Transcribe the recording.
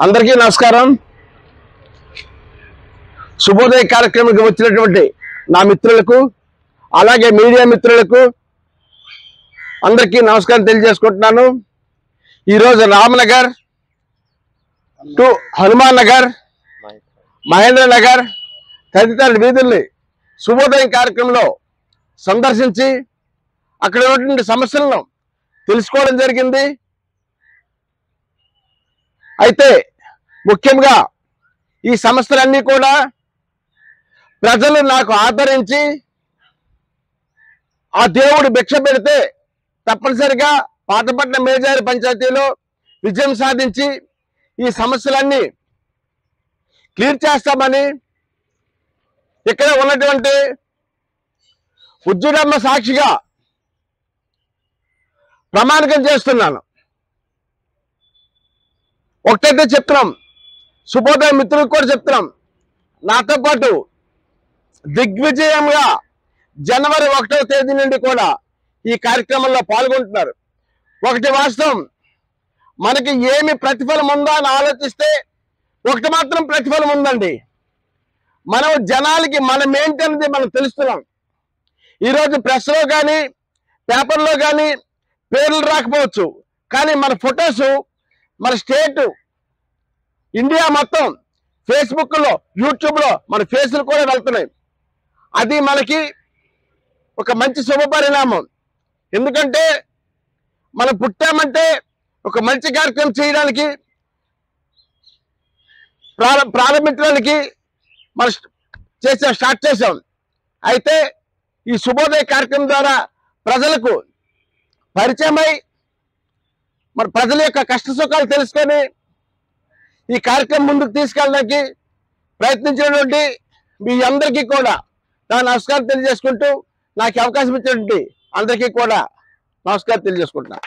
అందరికీ నమస్కారం. శుభోదయ కార్యక్రమానికి వచ్చినటువంటి నా మిత్రులకు అలాగే మీడియా మిత్రులకు అందరికీ నమస్కారం తెలియజేసుకుంటున్నాను. ఈరోజు రామనగర్ టు హనుమాన్ నగర్, మహేంద్ర నగర్ తదితర వీధుల్ని శుభోదయం కార్యక్రమంలో సందర్శించి అక్కడ ఉన్నటువంటి సమస్యలను తెలుసుకోవడం జరిగింది. అయితే ముఖ్యంగా ఈ సమస్యలన్నీ కూడా ప్రజలు నాకు ఆదరించి ఆ దేవుడు భిక్ష పెడితే తప్పనిసరిగా పాతపట్నం మేజారి పంచాయతీలో విజయం సాధించి ఈ సమస్యలన్నీ క్లియర్ చేస్తామని ఇక్కడ ఉన్నటువంటి ఉజ్జుడమ్మ సాక్షిగా ప్రమాణికం చేస్తున్నాను. ఒకటైతే చెప్తున్నాం, శుభోదయ మిత్రులకు కూడా చెప్తున్నాం, నాతో పాటు దిగ్విజయంగా జనవరి 1వ తేదీ నుండి కూడా ఈ కార్యక్రమంలో పాల్గొంటున్నారు. ఒకటి వాస్తవం, మనకి ఏమి ప్రతిఫలం ఉందో అని ఆలోచిస్తే ఒకటి మాత్రం ప్రతిఫలం ఉందండి. మనం జనాలకి మనం ఏంటనేది మనం తెలుస్తున్నాం. ఈరోజు ప్రెస్లో కానీ పేపర్లో కానీ పేర్లు రాకపోవచ్చు, కానీ మన ఫొటోస్ మన స్టేట్ ఇండియా మొత్తం ఫేస్బుక్లో యూట్యూబ్లో మన ఫేసులు కూడా వెళ్తున్నాయి. అది మనకి ఒక మంచి శుభ పరిణామం. ఎందుకంటే మనం పుట్టామంటే ఒక మంచి కార్యక్రమం చేయడానికి ప్రారంభించడానికి మనం స్టార్ట్ చేసాం. అయితే ఈ శుభోదయ కార్యక్రమం ద్వారా ప్రజలకు పరిచయమై మరి ప్రజల యొక్క కష్ట సుఖాలు తెలుసుకొని ఈ కార్యక్రమం ముందుకు తీసుకెళ్ళడానికి ప్రయత్నించినటువంటి మీ అందరికీ కూడా నా నమస్కారం తెలియజేసుకుంటూ నాకు అవకాశం ఇచ్చినటువంటి అందరికీ కూడా నమస్కారం తెలియజేసుకుంటున్నా.